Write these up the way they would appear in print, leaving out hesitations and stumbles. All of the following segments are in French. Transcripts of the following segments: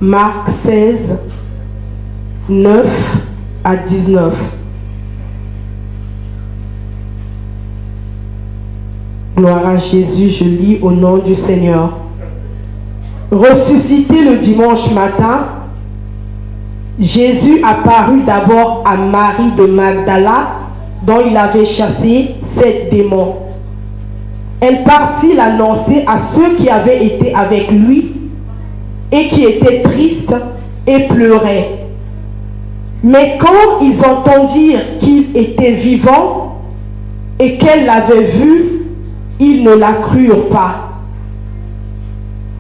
Marc 16, 9 à 19. Gloire à Jésus, je lis au nom du Seigneur. Ressuscité le dimanche matin, Jésus apparut d'abord à Marie de Magdala, dont il avait chassé 7 démons. Elle partit l'annoncer à ceux qui avaient été avec lui et qui étaient tristes et pleuraient. Mais quand ils entendirent qu'il était vivant et qu'elle l'avait vu, ils ne la crurent pas.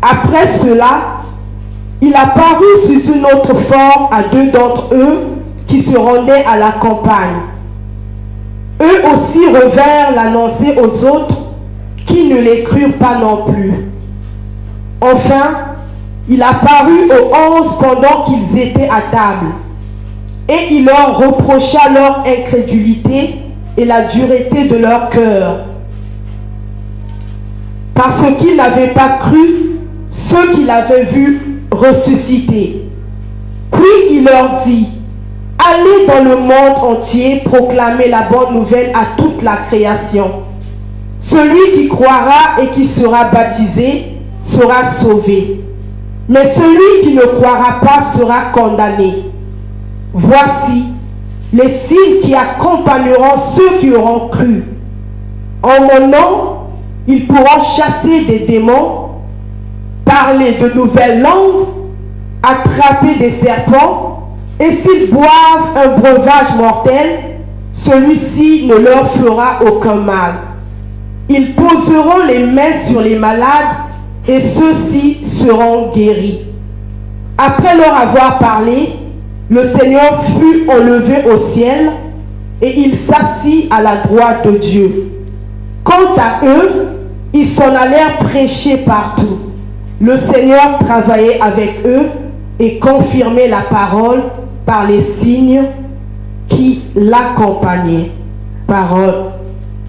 Après cela, il apparut sous une autre forme à 2 d'entre eux qui se rendaient à la campagne. Eux aussi revinrent l'annoncer aux autres qui ne les crurent pas non plus. Enfin, il apparut aux 11 pendant qu'ils étaient à table, et il leur reprocha leur incrédulité et la dureté de leur cœur, parce qu'ils n'avaient pas cru ceux qu'il avait vus ressusciter. Puis il leur dit: allez dans le monde entier proclamer la bonne nouvelle à toute la création. Celui qui croira et qui sera baptisé sera sauvé, mais celui qui ne croira pas sera condamné. Voici les signes qui accompagneront ceux qui auront cru. En mon nom, ils pourront chasser des démons, parler de nouvelles langues, attraper des serpents, et s'ils boivent un breuvage mortel, celui-ci ne leur fera aucun mal. Ils poseront les mains sur les malades et ceux-ci seront guéris. Après leur avoir parlé, le Seigneur fut enlevé au ciel et il s'assit à la droite de Dieu. Quant à eux, ils s'en allèrent prêcher partout. Le Seigneur travaillait avec eux et confirmait la parole par les signes qui l'accompagnaient. Parole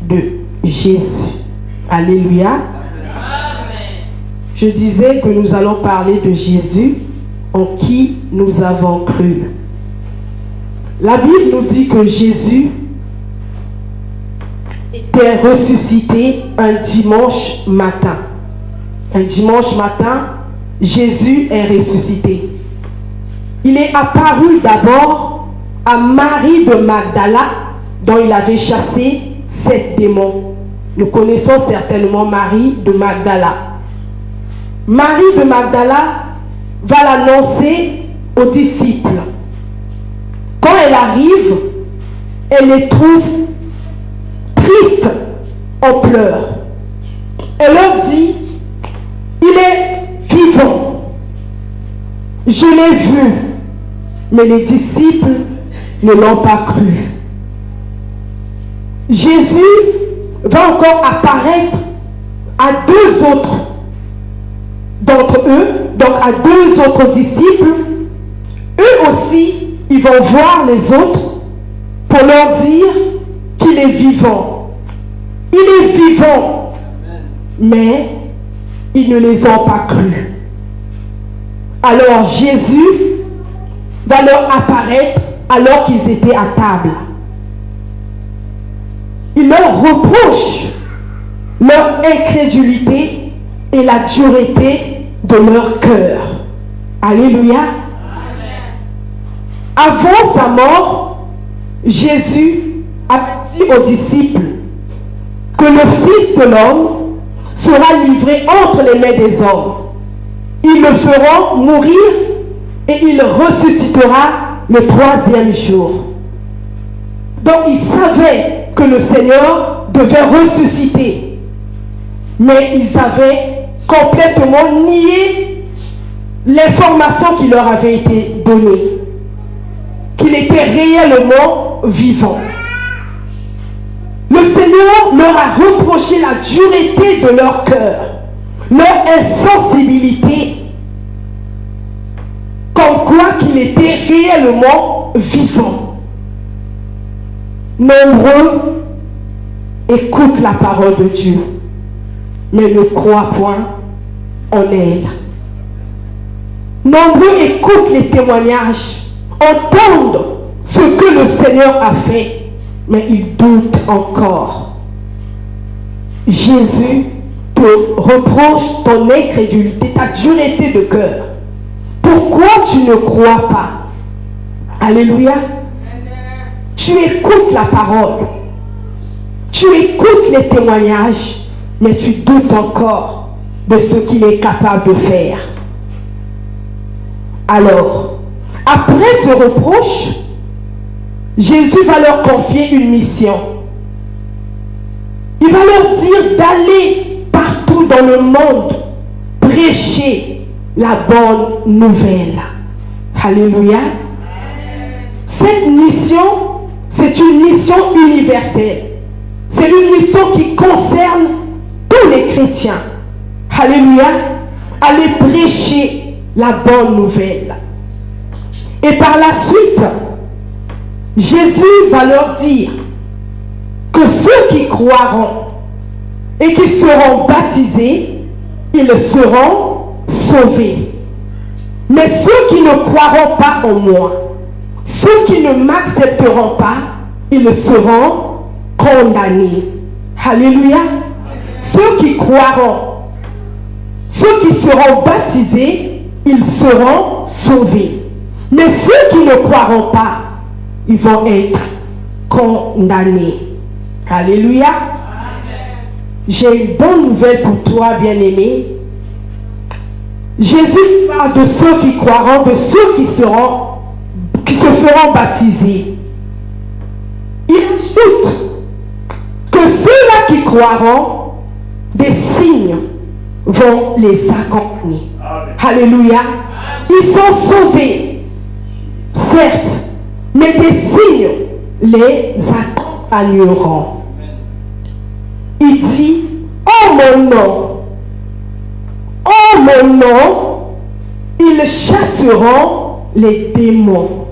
de Jésus. Alléluia. Amen. Je disais que nous allons parler de Jésus en qui nous avons cru. La Bible nous dit que Jésus était ressuscité un dimanche matin. Un dimanche matin, Jésus est ressuscité. Il est apparu d'abord à Marie de Magdala, dont il avait chassé 7 démons. Nous connaissons certainement Marie de Magdala. Marie de Magdala va l'annoncer aux disciples. Quand elle arrive, elle les trouve tristes, en pleurs. Elle leur dit: il est vivant. Je l'ai vu. Mais les disciples ne l'ont pas cru. Jésus va encore apparaître à 2 autres d'entre eux, donc à 2 autres disciples. Eux aussi, ils vont voir les autres pour leur dire qu'il est vivant. Il est vivant. Mais ils ne les ont pas cru. Alors Jésus va leur apparaître alors qu'ils étaient à table. Il leur reproche leur incrédulité et la dureté de leur cœur. Alléluia. Amen. Avant sa mort, Jésus avait dit aux disciples que le Fils de l'homme sera livré entre les mains des hommes. Ils le feront mourir et il ressuscitera le 3e jour. Donc il savait que le Seigneur devait ressusciter. Mais ils avaient complètement nié l'information qui leur avait été donnée. Qu'il était réellement vivant. Le Seigneur leur a reproché la dureté de leur cœur, leur insensibilité, comme quoi qu'il était réellement vivant. Nombreux écoutent la parole de Dieu, mais ne croient point en elle. Nombreux écoutent les témoignages, entendent ce que le Seigneur a fait, mais ils doutent encore. Jésus te reproche ton incrédulité, ta dureté de cœur. Pourquoi tu ne crois pas? Alléluia. Tu écoutes la parole, tu écoutes les témoignages, mais tu doutes encore de ce qu'il est capable de faire. Alors, après ce reproche, Jésus va leur confier une mission. Il va leur dire d'aller partout dans le monde prêcher la bonne nouvelle. Alléluia. Cette mission, c'est une mission universelle. C'est une mission qui concerne tous les chrétiens. Alléluia. Aller prêcher la bonne nouvelle. Et par la suite, Jésus va leur dire que ceux qui croiront et qui seront baptisés, ils seront sauvés. Mais ceux qui ne croiront pas en moi, ceux qui ne m'accepteront pas, ils seront condamnés. Alléluia. Ceux qui croiront, ceux qui seront baptisés, ils seront sauvés. Mais ceux qui ne croiront pas, ils vont être condamnés. Alléluia. J'ai une bonne nouvelle pour toi, bien-aimé. Jésus parle de ceux qui croiront, de ceux qui se feront baptiser. Il ajoute que ceux-là qui croiront, des signes vont les accompagner. Alléluia. Ils sont sauvés, certes, mais des signes les accompagneront. Il dit, oh mon nom, ils chasseront les démons.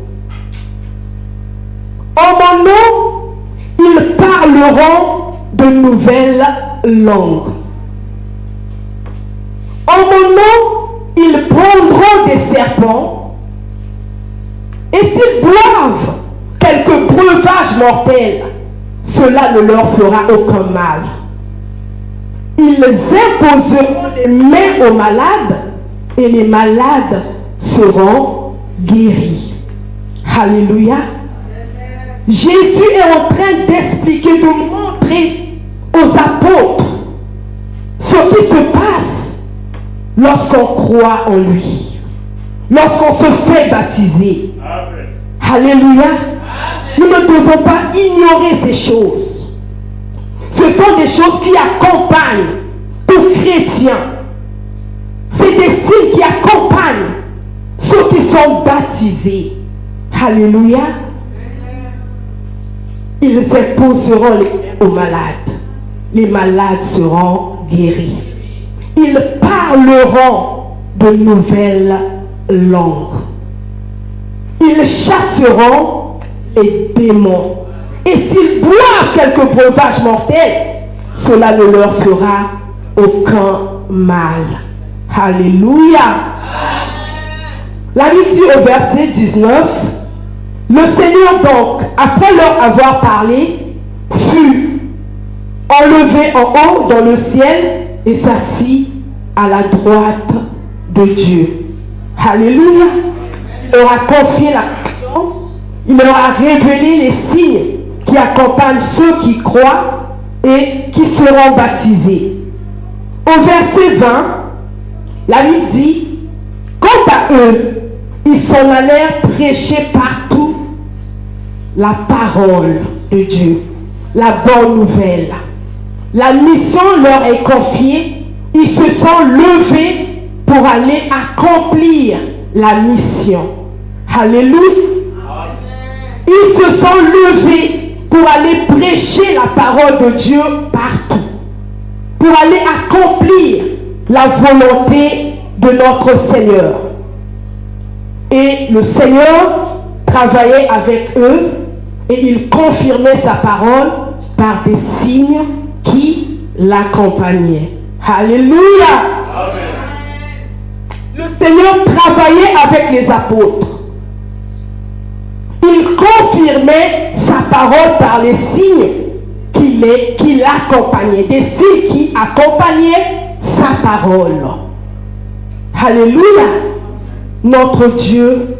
En mon nom, ils parleront de nouvelles langues. En mon nom, ils prendront des serpents. Et s'ils boivent quelques breuvages mortels, cela ne leur fera aucun mal. Ils imposeront les mains aux malades et les malades seront guéris. Alléluia. Jésus est en train d'expliquer, de montrer aux apôtres ce qui se passe lorsqu'on croit en lui, lorsqu'on se fait baptiser. Amen. Alléluia. Amen. Nous ne devons pas ignorer ces choses. Ce sont des choses qui accompagnent tout chrétien. C'est des signes qui accompagnent ceux qui sont baptisés. Alléluia. Ils imposeront les mains aux malades. Les malades seront guéris. Ils parleront de nouvelles langues. Ils chasseront les démons. Et s'ils boivent quelques breuvages mortels, cela ne leur fera aucun mal. Alléluia. La Bible dit au verset 19, le Seigneur donc, après leur avoir parlé, fut enlevé en haut dans le ciel et s'assit à la droite de Dieu. Alléluia. Il leur a confié la mission, il leur a révélé les signes qui accompagnent ceux qui croient et qui seront baptisés. Au verset 20, la Bible dit, quant à eux, ils s'en allèrent prêcher partout la parole de Dieu, la bonne nouvelle. La mission leur est confiée, ils se sont levés pour aller accomplir la mission. Alléluia. Ils se sont levés pour aller prêcher la parole de Dieu partout, pour aller accomplir la volonté de notre Seigneur. Et le Seigneur travaillait avec eux et il confirmait sa parole par des signes qui l'accompagnaient. Alléluia. Amen. Le Seigneur travaillait avec les apôtres. Il confirmait sa parole par les signes qui l'accompagnaient, des signes qui accompagnaient sa parole. Alléluia. Notre Dieu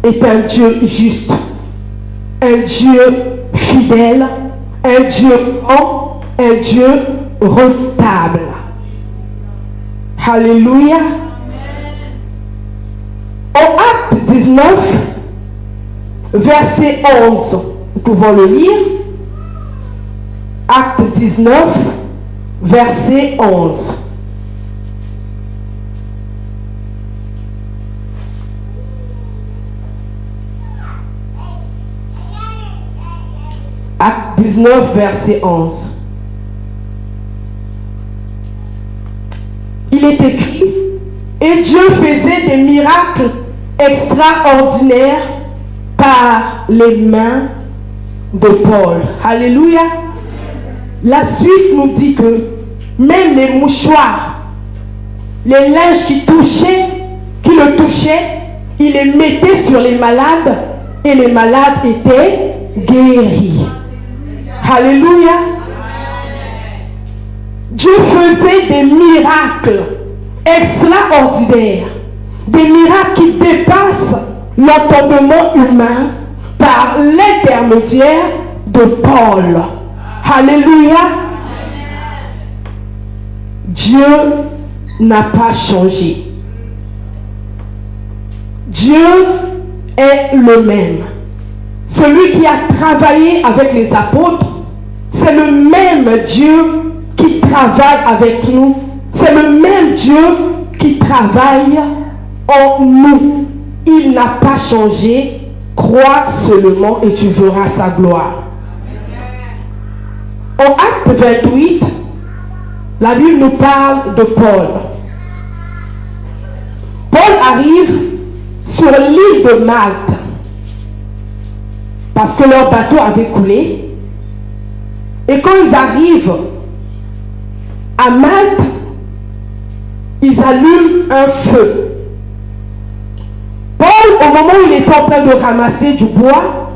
est un Dieu juste, un Dieu fidèle, un Dieu grand, un Dieu redoutable. Alléluia. En Acte 19, verset 11, nous pouvons le lire. Acte 19, verset 11. Acte 19, verset 11. Il est écrit, et Dieu faisait des miracles extraordinaires par les mains de Paul. Alléluia. La suite nous dit que même les mouchoirs, les linges qui le touchaient, il les mettait sur les malades et les malades étaient guéris. Alléluia. Dieu faisait des miracles extraordinaires, des miracles qui dépassent l'entendement humain par l'intermédiaire de Paul. Alléluia. Dieu n'a pas changé. Dieu est le même. Celui qui a travaillé avec les apôtres, c'est le même Dieu qui travaille avec nous. C'est le même Dieu qui travaille en nous. Il n'a pas changé. Crois seulement et tu verras sa gloire. En Acte 28, la Bible nous parle de Paul. Paul arrive sur l'île de Malte parce que leur bateau avait coulé. Et quand ils arrivent à Malte, ils allument un feu. Paul, au moment où il est en train de ramasser du bois,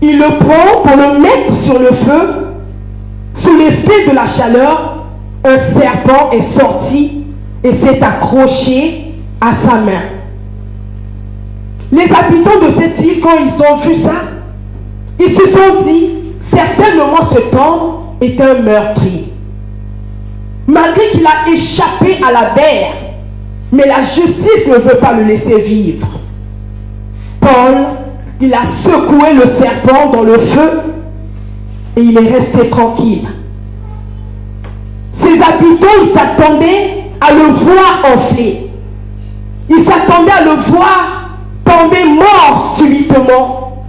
il le prend pour le mettre sur le feu. Sous l'effet de la chaleur, un serpent est sorti et s'est accroché à sa main. Les habitants de cette île, quand ils ont vu ça, ils se sont dit, certainement cet homme est un meurtrier. Malgré qu'il a échappé à la mer, mais la justice ne veut pas le laisser vivre. Paul, il a secoué le serpent dans le feu et il est resté tranquille. Ses habitants, ils s'attendaient à le voir enfler. Ils s'attendaient à le voir tomber mort subitement.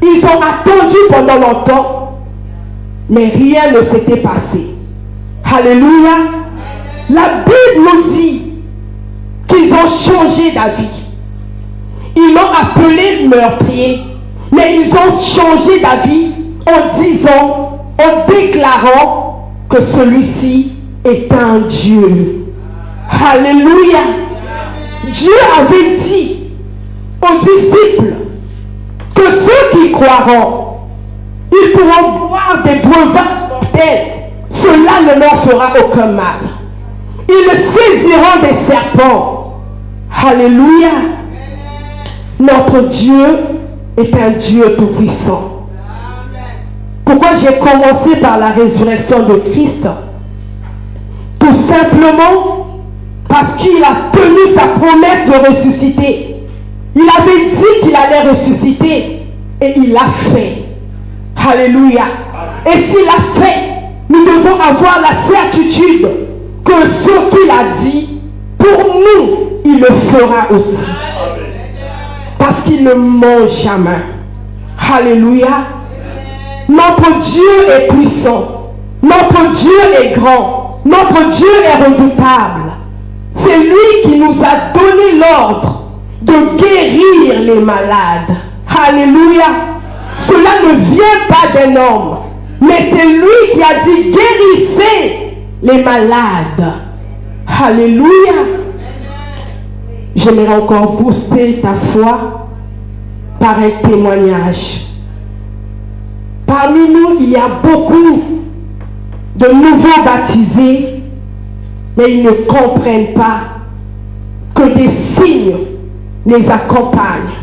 Ils ont attendu pendant longtemps, mais rien ne s'était passé. Alléluia. La Bible nous dit qu'ils ont changé d'avis. Ils l'ont appelé meurtrier, mais ils ont changé d'avis en disant, en déclarant que celui-ci est un Dieu. Alléluia. Dieu avait dit aux disciples que ceux qui croiront, ils pourront boire des breuvages mortels. Cela ne leur fera aucun mal. Ils saisiront des serpents. Alléluia. Notre Dieu est un Dieu tout-puissant. Pourquoi j'ai commencé par la résurrection de Christ? Tout simplement parce qu'il a tenu sa promesse de ressusciter. Il avait dit qu'il allait ressusciter et il l'a fait. Alléluia. Et s'il l'a fait, nous devons avoir la certitude que ce qu'il a dit, pour nous, il le fera aussi. Parce qu'il ne ment jamais. Alléluia. Notre Dieu est puissant. Notre Dieu est grand. Notre Dieu est redoutable. C'est lui qui nous a donné l'ordre de guérir les malades. Alléluia. Cela ne vient pas d'un homme, mais c'est lui qui a dit guérissez les malades. Alléluia. J'aimerais encore booster ta foi par un témoignage. Parmi nous, il y a beaucoup de nouveaux baptisés, mais ils ne comprennent pas que des signes les accompagnent.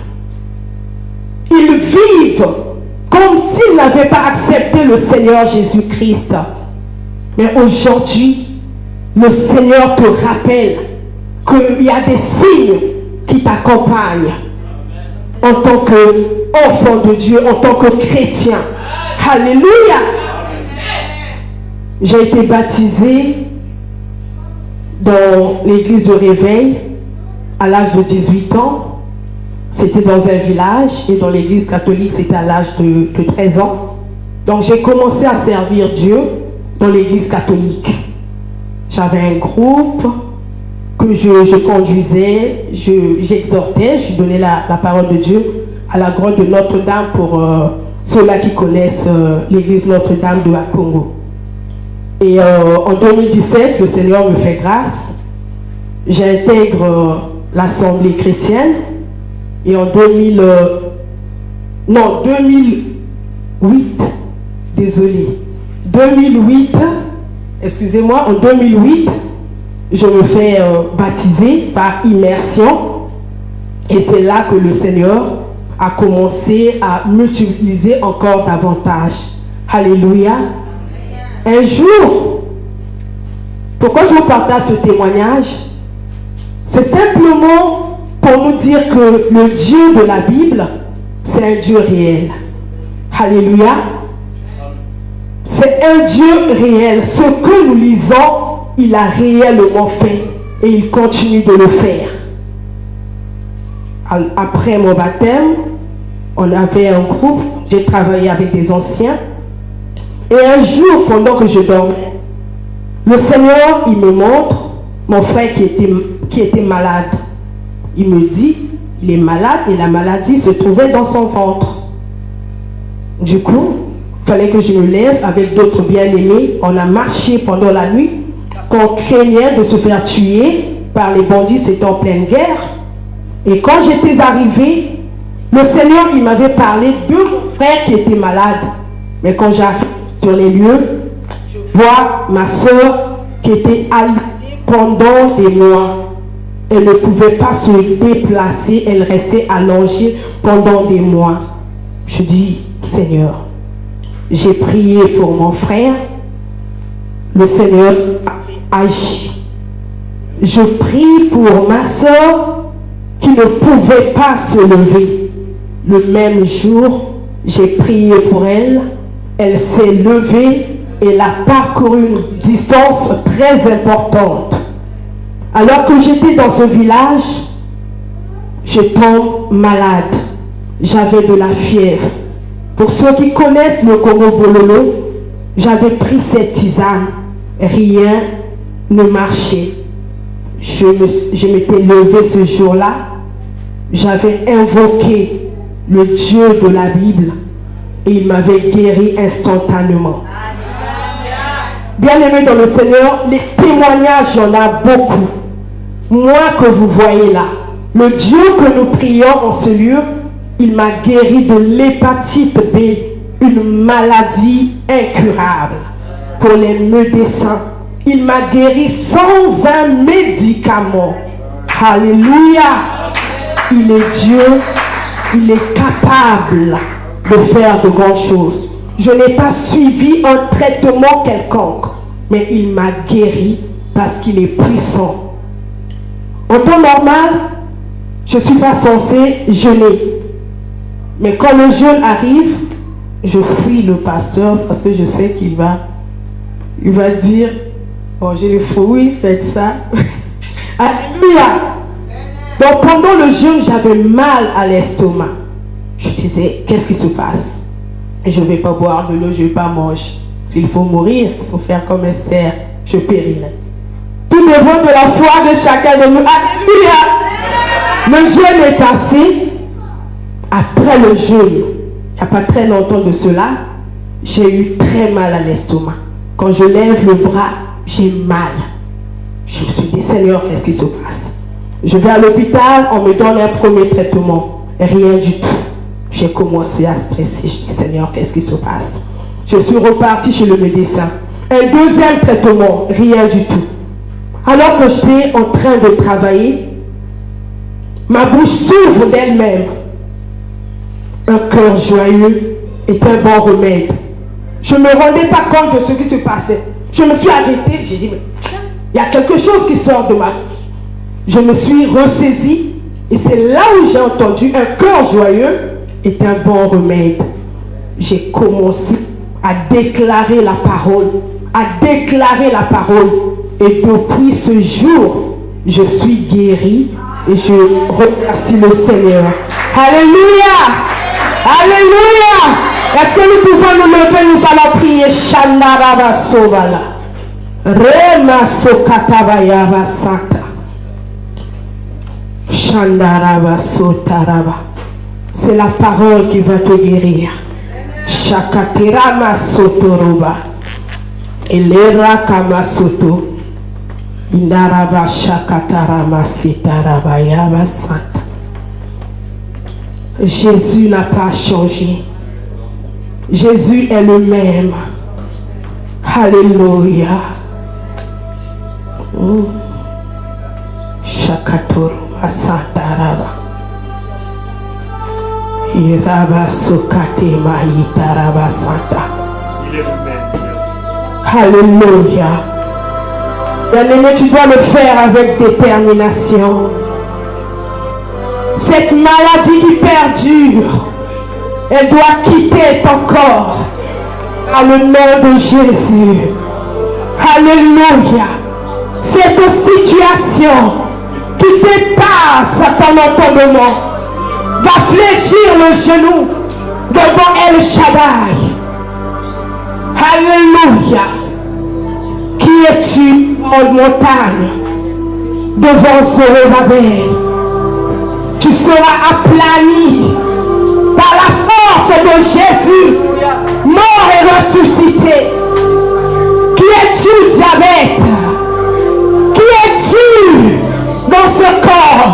Ils vivent comme s'ils n'avaient pas accepté le Seigneur Jésus-Christ. Mais aujourd'hui, le Seigneur te rappelle qu'il y a des signes qui t'accompagnent en tant qu'enfant de Dieu, en tant que chrétien. Alléluia. J'ai été baptisé dans l'église de Réveil à l'âge de 18 ans. C'était dans un village et dans l'église catholique, c'était à l'âge de 13 ans. Donc j'ai commencé à servir Dieu dans l'église catholique. J'avais un groupe que je conduisais, j'exhortais, je donnais la parole de Dieu à la grotte de Notre-Dame pour ceux-là qui connaissent l'église Notre-Dame de Congo. Et en 2017, le Seigneur me fait grâce. J'intègre l'Assemblée chrétienne. Et en 2008, excusez-moi, en 2008, je me fais baptiser par immersion. Et c'est là que le Seigneur a commencé à m'utiliser encore davantage. Alléluia. Un jour, pourquoi je vous partage ce témoignage? C'est simplement pour nous dire que le Dieu de la Bible, c'est un Dieu réel. Alléluia. C'est un Dieu réel. Ce que nous lisons, il a réellement fait et il continue de le faire. Après mon baptême, on avait un groupe, j'ai travaillé avec des anciens. Et un jour, pendant que je dormais, le Seigneur, il me montre mon frère qui était malade. Il me dit, il est malade et la maladie se trouvait dans son ventre. Du coup, il fallait que je me lève avec d'autres bien-aimés. On a marché pendant la nuit parce qu'on craignait de se faire tuer par les bandits, c'était en pleine guerre. Et quand j'étais arrivé, le Seigneur, il m'avait parlé de mon frère qui était malade. Mais quand j'arrive sur les lieux, je vois ma soeur qui était alitée pendant des mois. Elle ne pouvait pas se déplacer, elle restait allongée pendant des mois. Je dis, Seigneur, j'ai prié pour mon frère, le Seigneur a agi. Je prie pour ma soeur qui ne pouvait pas se lever. Le même jour, j'ai prié pour elle, elle s'est levée et elle a parcouru une distance très importante. Alors que j'étais dans ce village, je tombe malade. J'avais de la fièvre. Pour ceux qui connaissent le Congo Bololo, j'avais pris cette tisane. Rien ne marchait. Je m'étais levée ce jour-là. J'avais invoqué le Dieu de la Bible et il m'avait guéri instantanément. Bien-aimés dans le Seigneur, les témoignages, il y en a beaucoup. Moi que vous voyez là, le Dieu que nous prions en ce lieu, il m'a guéri de l'hépatite B, une maladie incurable. Pour les médecins, il m'a guéri sans un médicament. Alléluia. Il est Dieu, il est capable de faire de grandes choses. Je n'ai pas suivi un traitement quelconque, mais il m'a guéri parce qu'il est puissant. En temps normal, je ne suis pas censé jeûner. Mais quand le jeûne arrive, je fuis le pasteur parce que je sais qu'il va dire, mangez les fruits, faites ça. Alléluia. Donc pendant le jeûne, j'avais mal à l'estomac. Je disais, qu'est-ce qui se passe? Je ne vais pas boire de l'eau, je ne vais pas manger. S'il faut mourir, il faut faire comme Esther, je périrai. Tout dépend de la foi de chacun de nous. Alléluia. Le jeûne est passé. Après le jeûne, il n'y a pas très longtemps de cela, j'ai eu très mal à l'estomac. Quand je lève le bras, j'ai mal. Je me suis dit, Seigneur, qu'est-ce qui se passe? Je vais à l'hôpital, on me donne un premier traitement. Rien du tout. J'ai commencé à stresser. Je dis, Seigneur, qu'est-ce qui se passe? Je suis reparti chez le médecin. Un deuxième traitement, rien du tout. Alors que j'étais en train de travailler, ma bouche s'ouvre d'elle-même. Un cœur joyeux est un bon remède. Je ne me rendais pas compte de ce qui se passait. Je me suis arrêtée, j'ai dit, mais il y a quelque chose qui sort de ma bouche. Je me suis ressaisie et c'est là où j'ai entendu un cœur joyeux est un bon remède. J'ai commencé à déclarer la parole, et depuis ce jour, je suis guérie et je remercie le Seigneur. Alléluia! Alléluia! Est-ce que nous pouvons nous lever, nous allons prier. Shandaraba Sovala. Rema Sokatabaya Santa. Shandaraba Sotaraba. C'est la parole qui va te guérir. Shakatirama Sotoroba. Elera Kamasoto. Indaraba Shakatarama Sitaraba Yaba Santa. Jésus n'a pas changé. Jésus est le même. Alléluia. Shakatoruma Santaraba. Iraba Sokate Mahitaraba Santa. Il est le même. Alléluia. Bien-aimé, tu dois le faire avec détermination. Cette maladie qui perdure, elle doit quitter ton corps. Dans le nom de Jésus. Alléluia. Cette situation qui dépasse ton entendement va fléchir le genou devant El Shaddai. Alléluia. Qui es-tu en montagne devant Zorobabel? Tu seras aplani par la force de Jésus, mort et ressuscité. Qui es-tu, diabète? Qui es-tu dans ce corps?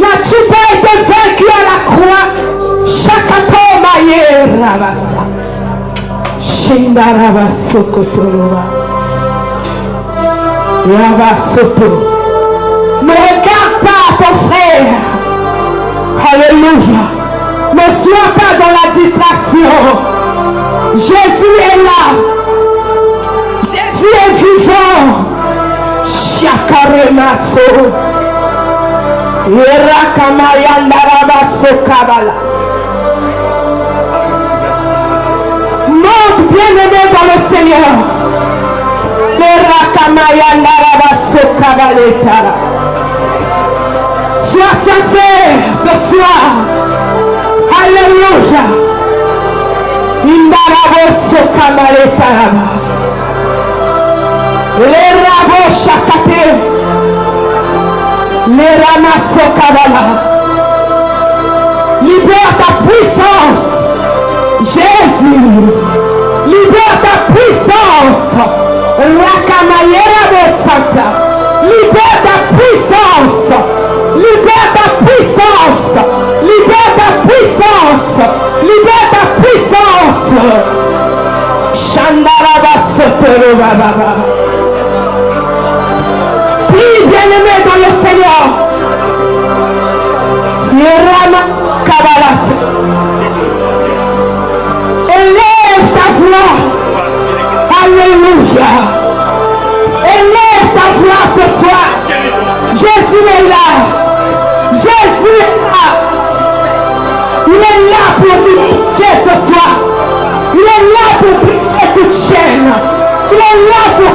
N'as-tu pas été vaincu à la croix? Shakato Maye Rabasa. Shindarabasa Kotoroba. Rabasoto. Ne regarde pas ton frère. Alléluia. Ne sois pas dans la distraction. Jésus est là. Jésus est vivant. Shakaremaso. Yerakamayandarabaso Kabala. Monte bien-aimé dans le Seigneur. Yerakamayandarabaso Kabaletara. Sois sincère ce soir. Alléluia. Indaraboso Kabaletara. Les rabots chakate. Les ramasso kabala. Libère ta puissance. Jésus. Libère ta puissance. La camayera de Santa. Libère ta puissance. Libère ta puissance. Libère ta puissance. Libère ta puissance. Shandaraba Sotoro Baba. Prie, bien-aimé dans le Seigneur. Yerama Kabalat. Élève ta voix. Alléluia. Élève ta voix ce soir. Jésus est là. Jésus est là. Il est là pour prier ce soir. Il est là pour briser toute chaîne. Il est là pour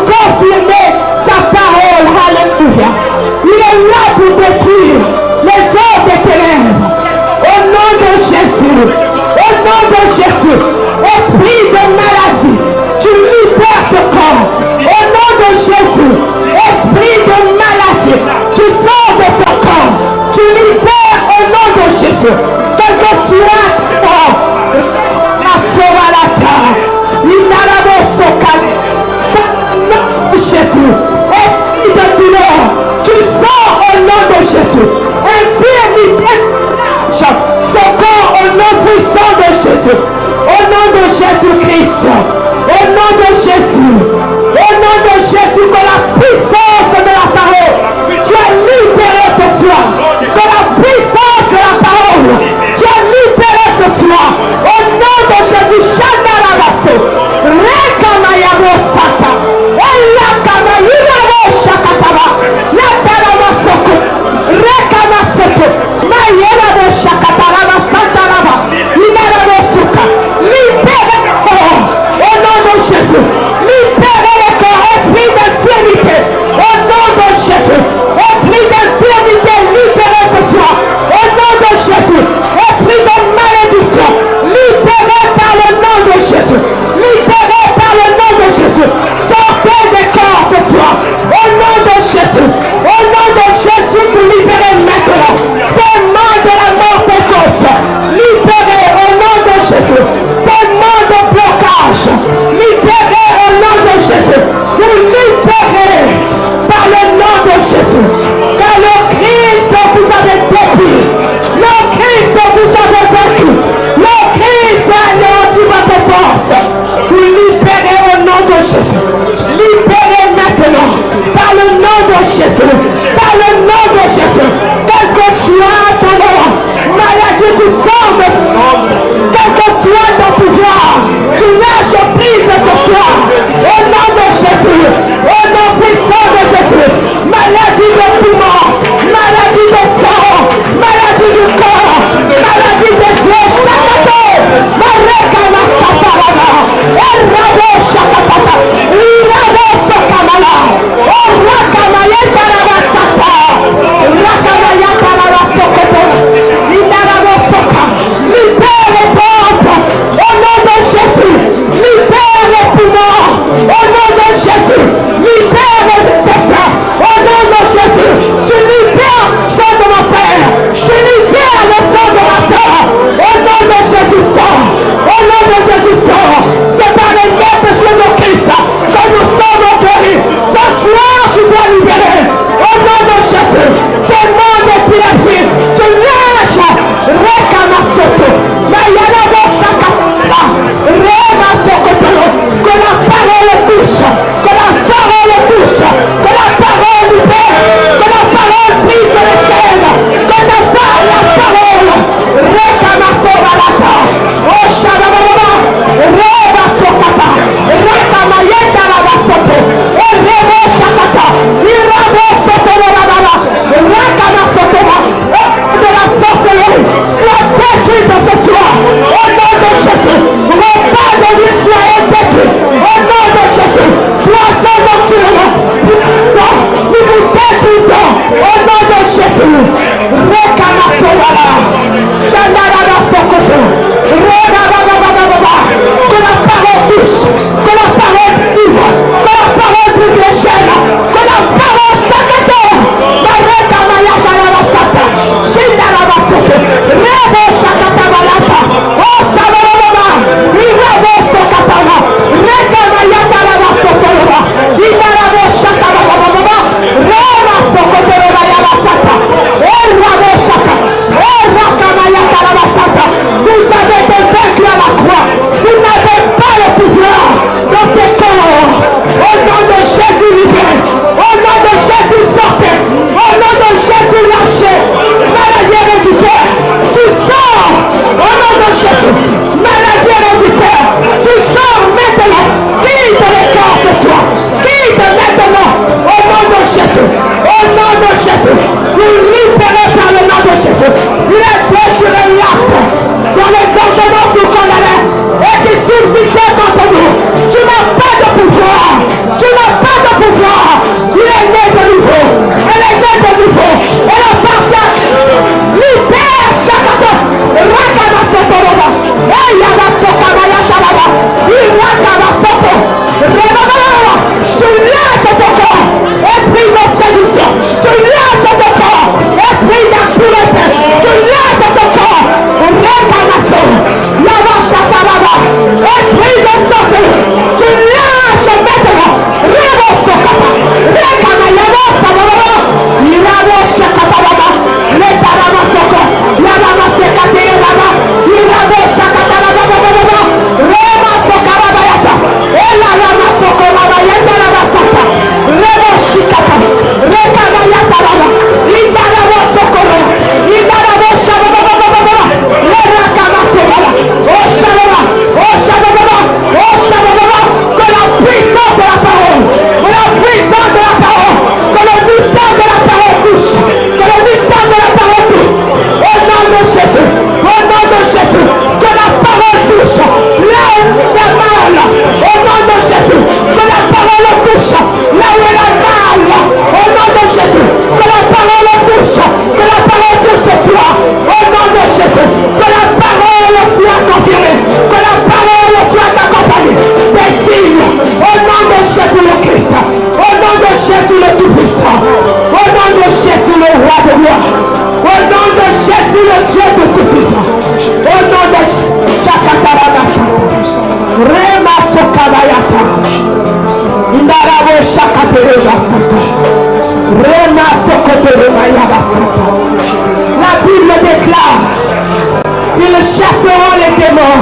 te chasserons les démons.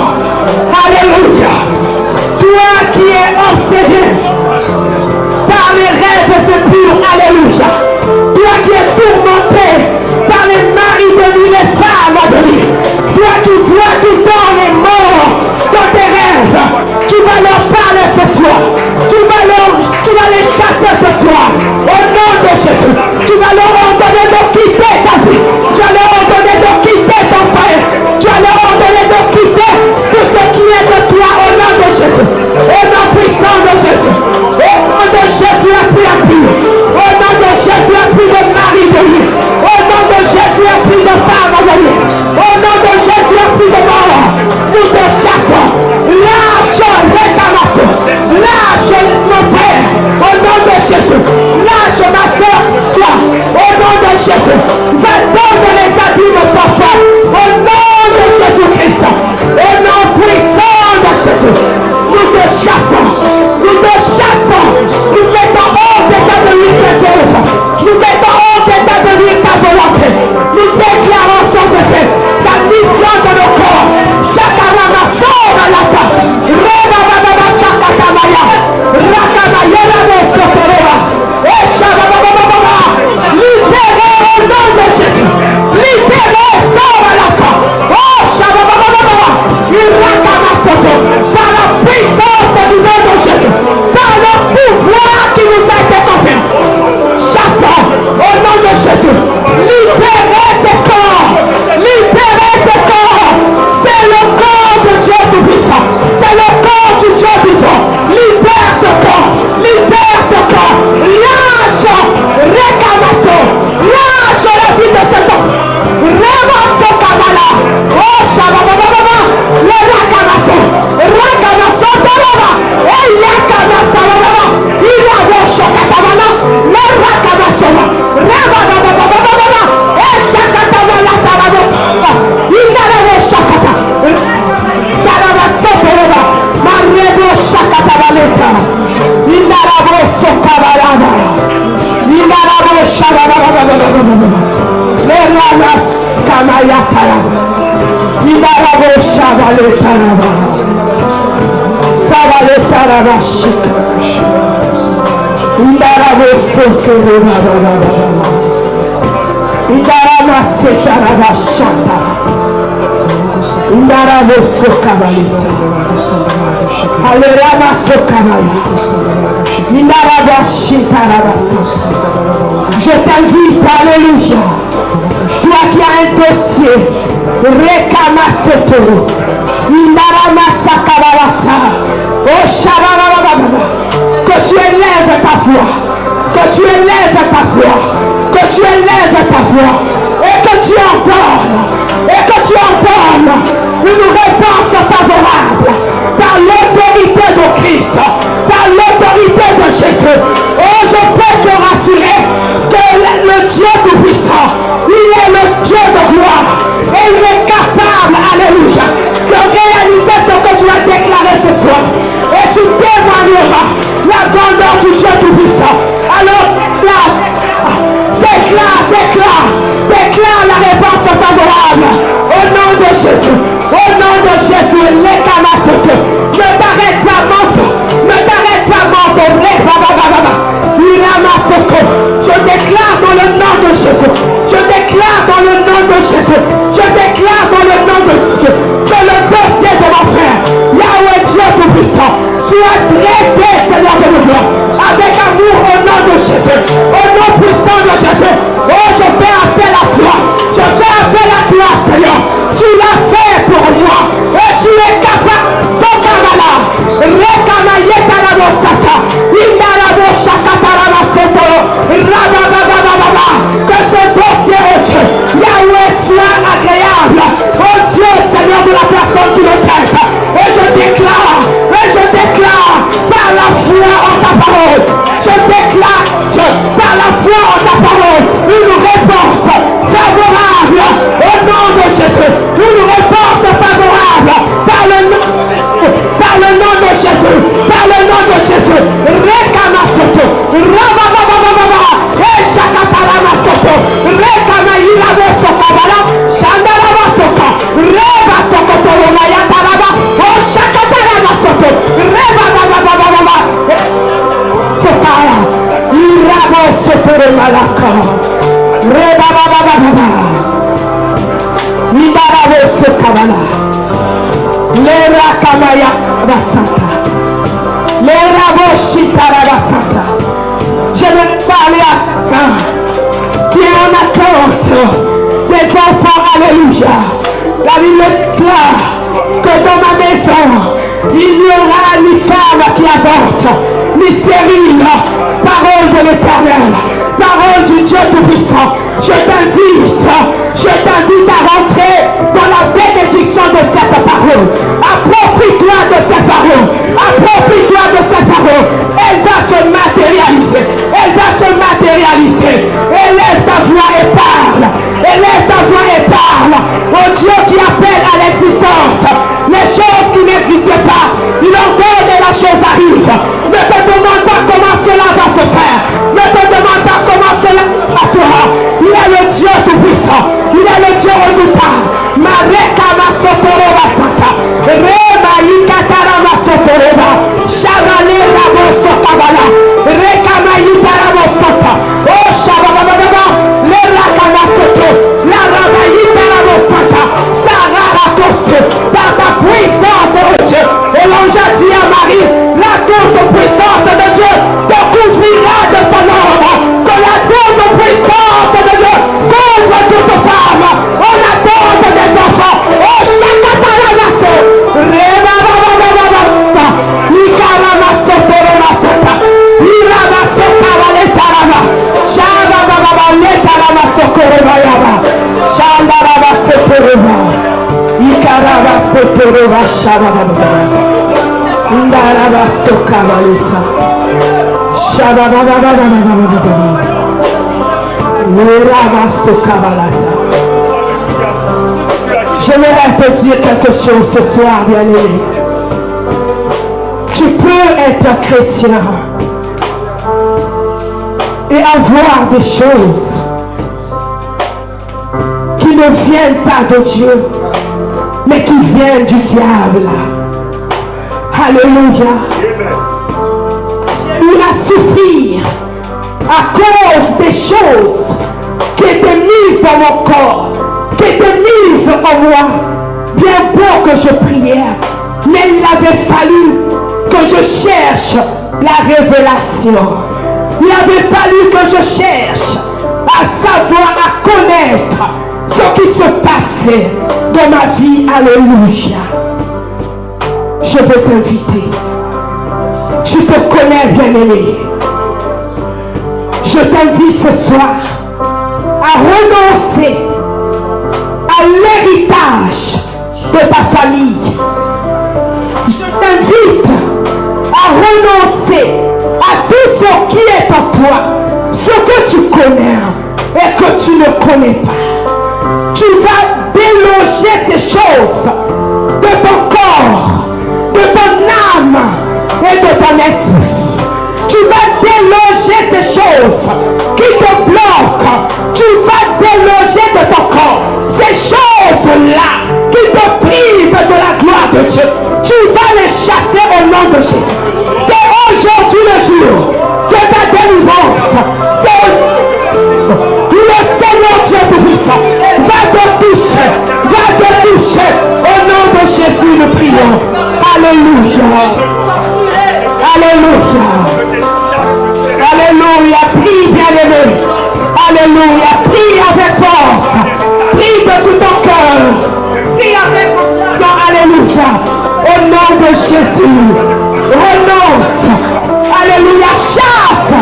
Alléluia. Toi qui es obsédé par les rêves impurs. Alléluia. Toi qui es tourmenté par les maris de nuit, les femmes de nuit. Toi qui vois tout le temps les morts dans tes rêves. Tu vas leur parler ce soir. Tu vas les chasser ce soir. Au nom de Jésus. Tu vas leur ordonner de quitter ta vie. Tu vas leur ordonner de quitter ton frère. Tu vas leur ordonner de quitter tout ce qui est de toi au nom de Jésus. Au nom puissant de Jésus. Au nom de Jésus, esprit impur. Au nom de Jésus, esprit de mari de lui. Au nom de Jésus, esprit de femme de lui. Au nom de Jésus, esprit de mort. Nous te chassons. Lâche, réclamasse. Lâche mon frère. Au nom de Jésus. Lâche ma soeur. Toi. Au nom de Jésus. Va donner les abîmes sans foi. Au nom de Jésus-Christ. Au nom puissant de Jésus. Nous te chassons. Nous te chassons. Nous mettons hors d'état de lui tes œuvres. Nous mettons hors d'état de lui ta volonté. Nous déclarons sans effet ta mission de nos corps. Chakarama sort à la table. Rebababa sakatamaya. Rakamayela de socorora. Eshababababa. Libérez au nom de Jésus. Libérez, sort à la table. Oh, Shababababa. Irakama soto. Par la puissance du nom de Jésus. Par le pouvoir qui nous a été conféré. Chassons au nom de Jésus. Libérez ce corps. Libérez ce corps. C'est le corps de Dieu tout-puissant. C'est le corps du Dieu vivant. Libère ce corps. Libère ce corps. Lâche. Récamasso. Lâche la vie de cet homme. Ramasso Kamala. Oh Shababababa. Le Rakamasso. Rakamasso Taraba. Et Yakamassa Baba. Il a roche Katamala. Le Rakamasso. Rabababababa. Et Shakatamala Tarabo. Il a la roche Kata. Taramasso Taraba. Marebo Shakatabaleta. Il a la roche Kabalana. Il a la roche Shabababababa. Le Ramas Kamaya Taraba. Il a la roche Shabaleta. Sabaleta Shika. Il a la roche Kabalana. Indarama setaraba shata. Indarama sokabalita. Alerama sokabaya. Indaraba shitaraba. Je t'invite, alléluia. Toi qui as un dossier, Rekama Setoro. Indarama sakabalata. Oh Shababababa. Que tu élèves ta foi. Que tu élèves ta foi. Que tu élèves ta foi et que tu ordonnes une réponse favorable par l'autorité de Christ, par l'autorité de Jésus. Oh, je peux te rassurer que le Dieu tout-puissant, il est le Dieu de gloire et il est capable, alléluia, de réaliser ce que tu as déclaré ce soir. Et tu témoigneras la grandeur du Dieu tout-puissant. Alors, déclare Rekamaya Basata. Les Raboshitara Basata. Je vais parler à quelqu'un qui est en attente des enfants. Alléluia. La Bible déclare que dans ma maison, il n'y aura ni femme qui avorte, ni stérile. Parole de l'Éternel, parole du Dieu Tout-Puissant. Je t'invite à rentrer dans la bénédiction de cette parole. Approprie-toi de cette parole. Approprie-toi de cette parole. Elle va se matérialiser. Elle va se matérialiser. Élève ta voix et parle. Élève ta voix et parle. Au Dieu qui appelle à l'existence les choses qui n'existaient pas. Il ordonne et la chose arrive. Ne te demande pas comment cela va se faire. Ne te demande pas comment cela passera. Il est le Dieu Tout-Puissant. Il est le Dieu redoutable. Mareka Masoporo Basata. Rema Yikatara Masoporo. Shabale Raboso Kabala. Reka Mayitara Mosata. Oh Shabababa. Le Rakama Soto. La Rabayitara Mosata. Sarara Tosso. Par ta puissance, oh Dieu. Et l'ange a dit à Marie, la tour de puissance de Dieu te couvrira de son ombre. Que la tour de puissance de Dieu couvre toute femme. On attend des enfants. Oh, Chakataramaso. Rebabababababa. Ikaramaso Poromasata. Iramaso Kavaletarama. Shababababa Letaramaso Korobayaba. Shandarabaso Koroma. Ikaramaso Koroma Shababababa. Ndarabaso Kavaleta. Shabababababababa. J'aimerais te dire quelque chose ce soir, bien-aimé. Tu peux être chrétien et avoir des choses qui ne viennent pas de Dieu, mais qui viennent du diable. Alléluia. J'ai eu à souffrir à cause des choses qui étaient mises dans mon corps, qui étaient mises en moi. Bien beau que je priais, mais il avait fallu que je cherche la révélation. Il avait fallu que je cherche à savoir, à connaître ce qui se passait dans ma vie. Alléluia. Je veux t'inviter. Tu te connais, bien-aimé. Je t'invite ce soir à renoncer à l'héritage de ta famille. Je t'invite à renoncer à tout ce qui est en toi, ce que tu connais et que tu ne connais pas. Tu vas déloger ces choses de ton corps, de ton âme et de ton esprit. Tu vas déloger ces choses qui te bloquent. Tu vas déloger de ton corps ces choses-là qui te privent de la gloire de Dieu. Tu vas les chasser au nom de Jésus. C'est aujourd'hui le jour de ta délivrance. C'est le Seigneur Dieu Tout-Puissant va te toucher. Au nom de Jésus, nous prions. Alléluia. Alléluia. Alléluia. Prie, bien-aimé. Alléluia. Prie avec force. Prie de tout ton cœur. Prie avec ton. Alléluia. Au nom de Jésus. Renonce. Alléluia. Chasse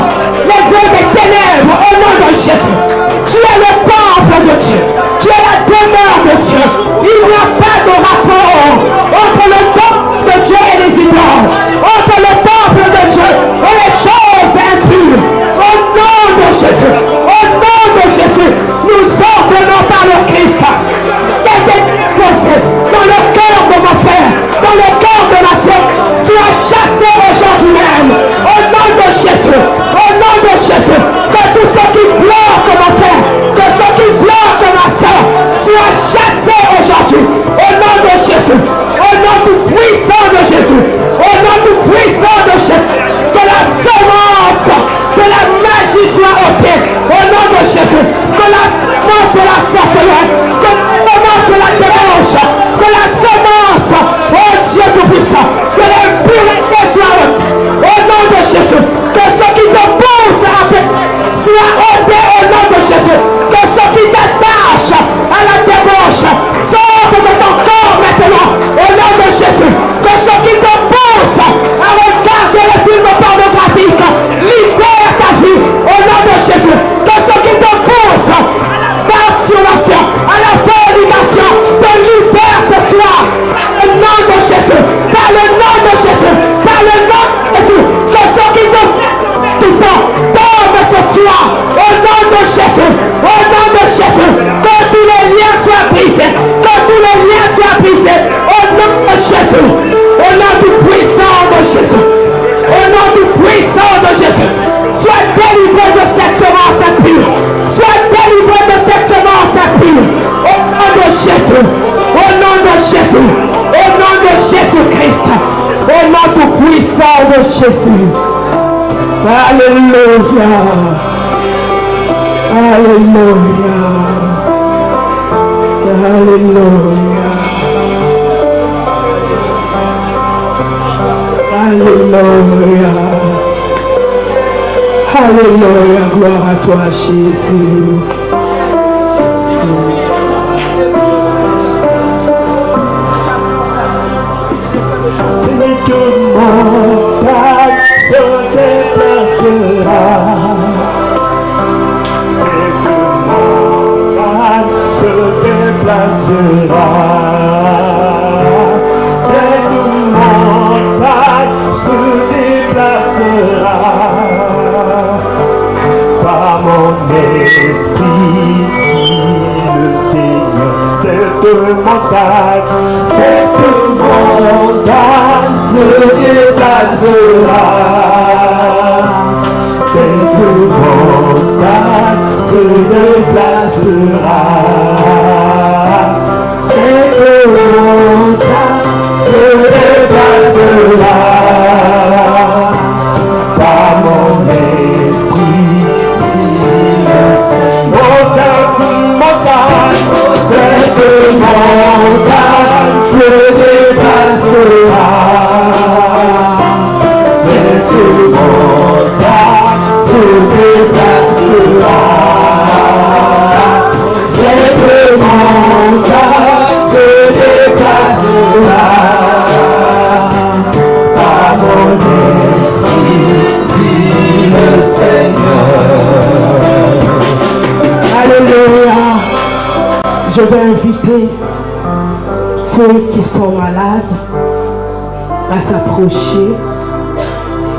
les œuvres des ténèbres au nom de Jésus. Tu es le temple de Dieu. Tu es la demeure de Dieu. Il n'y a pas de rapport entre le temple de Dieu et les idoles. Entre le temple de Dieu et les choses impures. Au nom de Jésus. Au nom de Jésus. de Jésus. Alléluia. Alléluia. Alléluia. Alléluia. Alléluia. Gloire à toi, Jésus. Toute montagne se déplacera. Cette montagne se déplacera. Cette montagne se déplacera. Par mon esprit, dit le Seigneur. Cette montagne se déplacera. Cette montagne se déplacera. Cette montagne se déplacera. Par mon esprit, dit le Seigneur. Cette montagne se déplacera. Cette montagne se déplacera. Cette montagne se déplacera. Par mon esprit, dit le Seigneur. Alléluia. Je vais inviter ceux qui sont malades à s'approcher.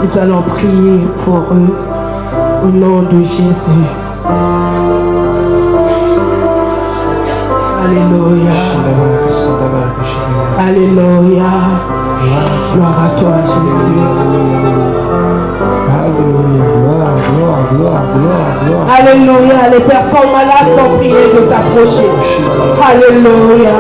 Nous allons prier pour eux au nom de Jésus. Alléluia. Alléluia. Gloire à toi, Jésus. Alléluia. Les personnes malades sont priées de s'approcher. Alléluia.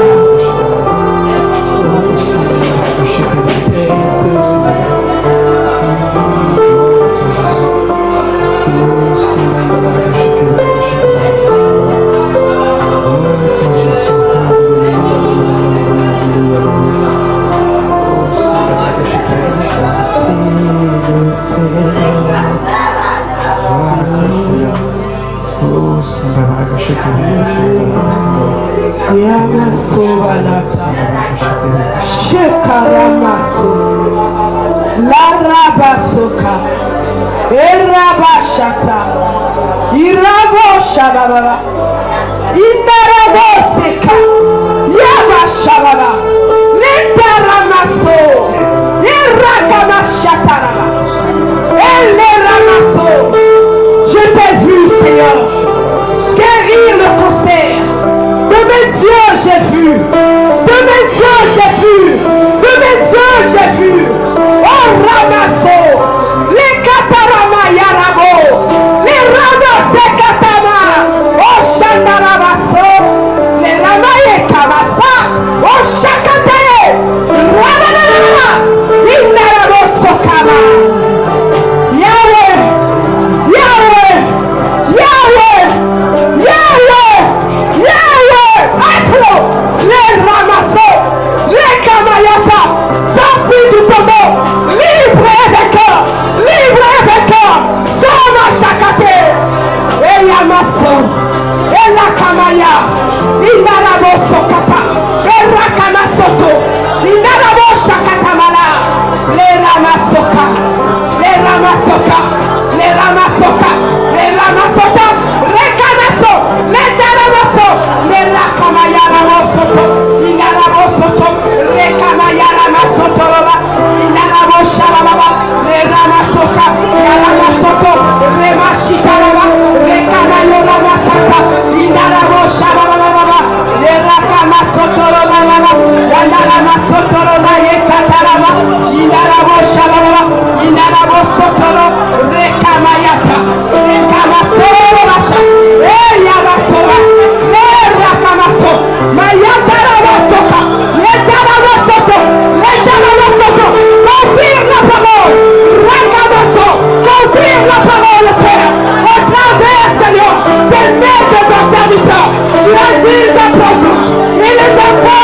Shekaramaso Larabasoka Erabashata Iraboshababa Inaraboseka Yabashababa Lindaramaso Irakamashataraba Eleramaso. Je t'ai vu, Seigneur, guérir le cancer. De mes yeux j'ai vu. De mes yeux j'ai vu. De mes yeux j'ai vu. Oh Ramasso. Les Katarama Yarabo. Les Ramas Katama. Oh Chandaramasso.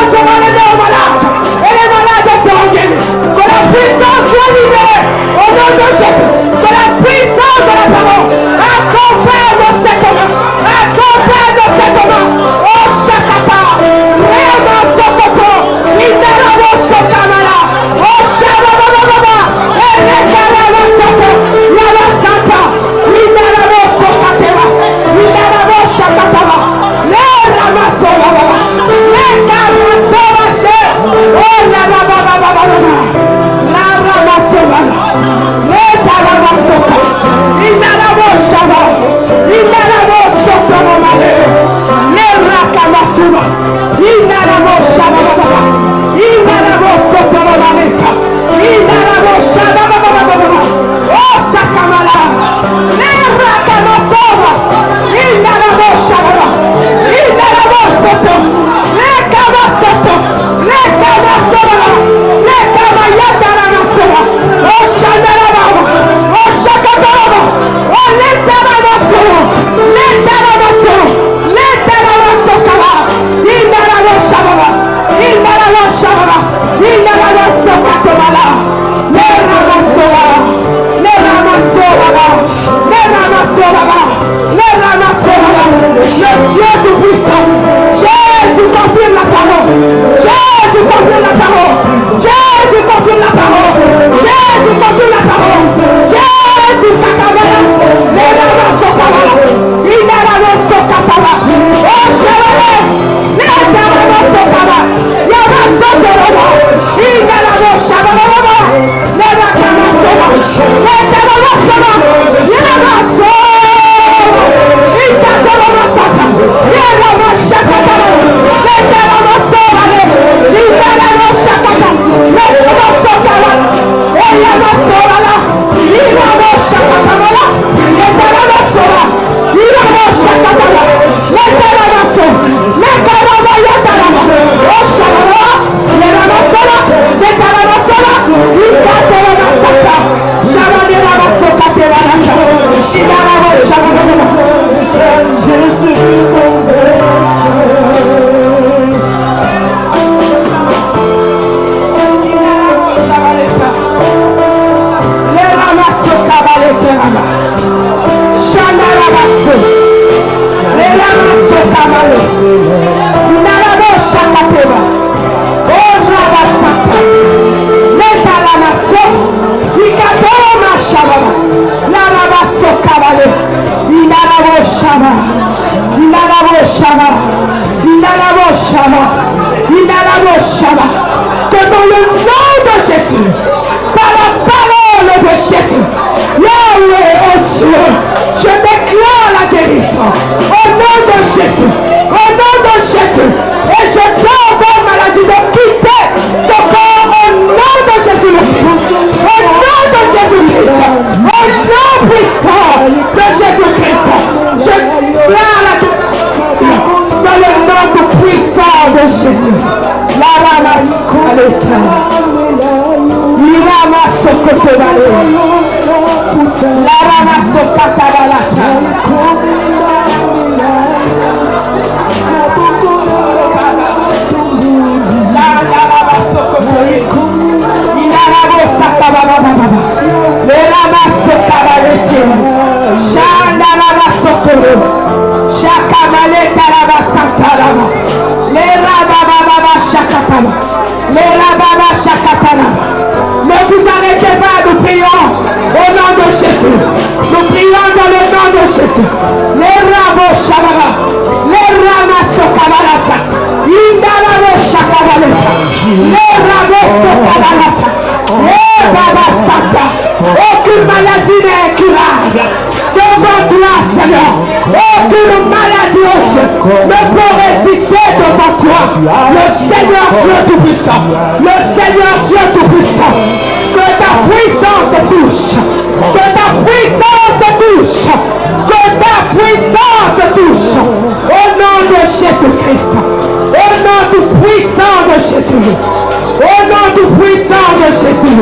puissance revenait aux malades. Et les malades seront guéris. Que la puissance soit libérée. Au nom de Jésus. Que la puissance de la parole accompagne de ces communs. Accompagne de ces communs. Oh, Chakata. Réma Sokoto. Inarabo Sokamala. Oh, Shabababa. Et les Kalama Soto. Lava Santa. Inarabo Sokateva. Inarabo Shakatava. Les Ramasola. Les Kamasola. Oh, la Baba. La Ramasola. Les Kalamasoka. Inarabo Shava. Inarabo Sokamale. Les Rakamasuma. Inarabo Shava. Inarabo Sokamale. Inarabo Shava. Oh, Sakamala. Les Rakamasuma. Inarabo Shava. Inarabo Soto. Les Kamasoto. Les Kamasoma. Les Kamayataramasoma. Oh, Shandarababa. Oh, Shakataraba. Oh, les Taramasoma. Les Taramasoma. Les Taramasokala. Inarabo Shababa. Inarabo Shababa. Inarabo Sokatomala. Les Ramasoma. Les Ramasoma. Les Ramasoma. Les Ramasoma. Le Dieu tout-puissant. Jésus confirme la parole. Jésus confirme la parole. Jésus confirme la parole. Jésus confirme la parole. Jésus Kakamala. Les Ramasokala. Inarabosokapala. Oh, Shabala. Les Ramasokala. Yabasokala. Inaraboshababa. Les Rakamasoma. Les Ramasoma. Yabasokala. Itakomasata. Yabashakata. Les Ramasoma. Inarabosakata. Les Ramasokala. Et Yabasola. Inarabosakata. Les Ramasoma. Inarabosakata. Les Ramasoma. Les Karabayatarama. Oh, Shabala. Les Ramasoma. Les Karamasoma. Itakomasata. Shabala Ramasokatelana. Inarabosakata. Les Ramasokabalekama. Shandarabaso. Les Ramasokabale. Inaraboshakateba. Oh, Rabasata. Les Talamaso. Ikatoma Shababa. La Rabasokabale. Inaraboshaba. Inaraboshaba. Inaraboshaba. Inaraboshaba. Que dans le nom de Jésus, par la parole de Jésus, Yahweh, oh Dieu, je déclare la guérison au nom de Jésus, au nom de Jésus, et je t'ordonne maladie de quitter ce corps au nom de Jésus-Christ, au nom de Jésus-Christ, au nom puissant de Jésus-Christ, je déclare la guérison dans le nom tout puissant de Jésus. La Ramaskaleta. Iramasokotebale. La Ramasokatabalata. La Ramasokotebale. Inarabosakabalababa. Le Ramasokabalete. Shanda Ramasokoro. Shakamaleta Rabasakalama. Le Rabababa Shakatama. Le Rababa Shakatama. Ne vous arrêtez pas, nous prions au nom de Jésus. Nous prions dans le nom de Jésus. Le Rabo Shababa. Le Ramasokabalata. Indarabo Shakabalata. Le Rabo Sokabalata. Le Baba Santa. Aucune maladie n'est incurable. Devant toi, Seigneur. Aucune maladie, oh Dieu, ne peut résister devant toi. Le Seigneur Dieu Tout-Puissant. Le Seigneur Dieu Tout-Puissant. Que ta puissance touche. Que ta puissance touche. Que ta puissance touche. Au nom de Jésus-Christ. Au nom tout puissant de Jésus. Au nom tout puissant de Jésus.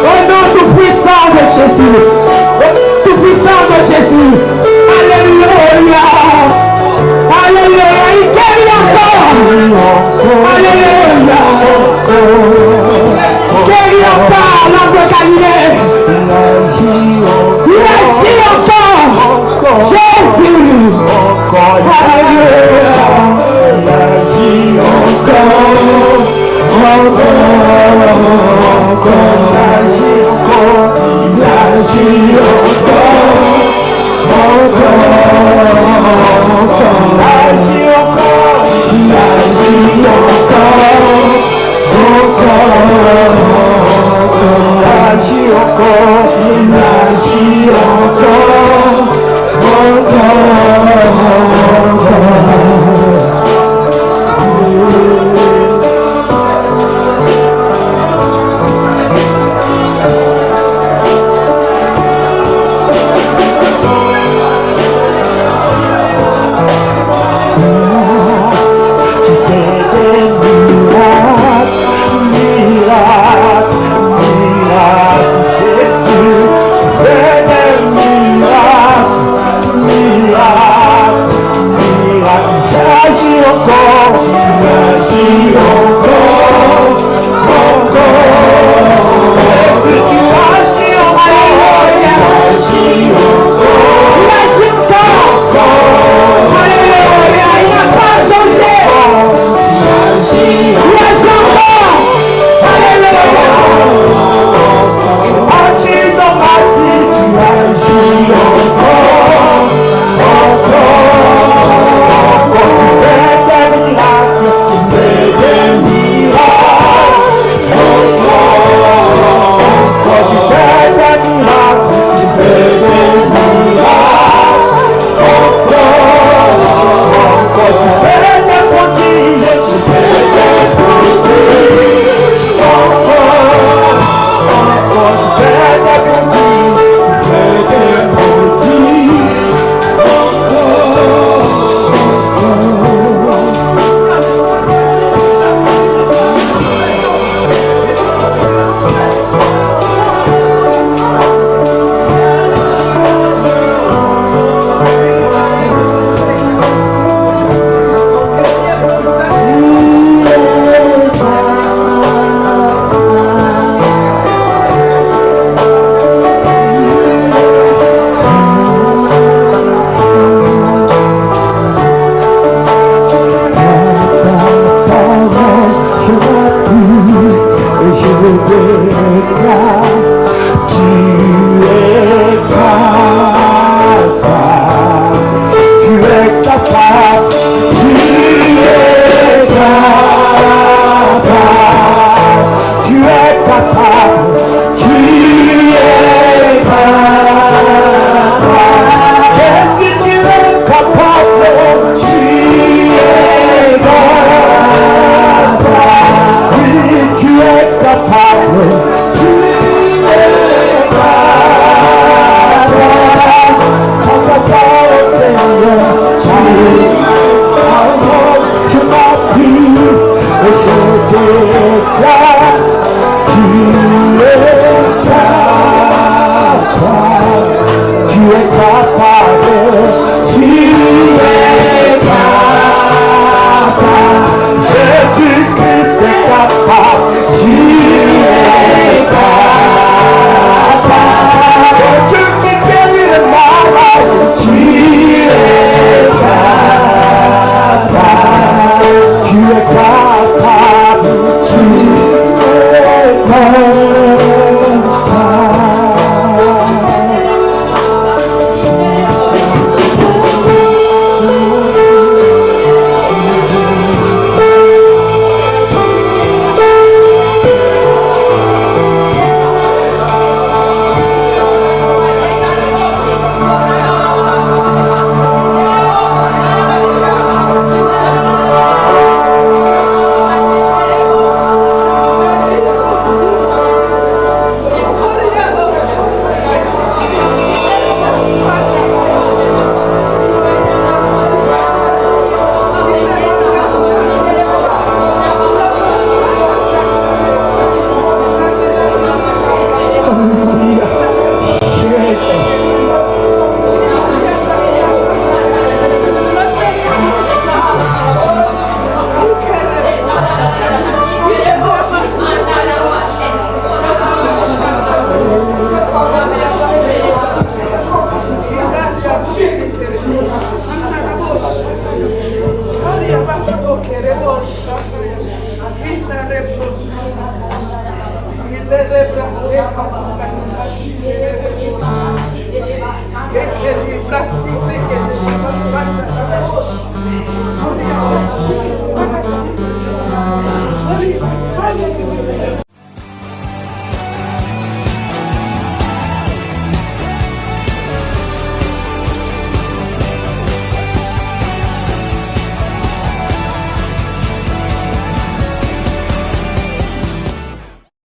Au nom tout puissant de Jésus. Tout puissant de Jésus. Alléluia. Alléluia. Il guérit encore. Alléluia. encore, tu agis encore.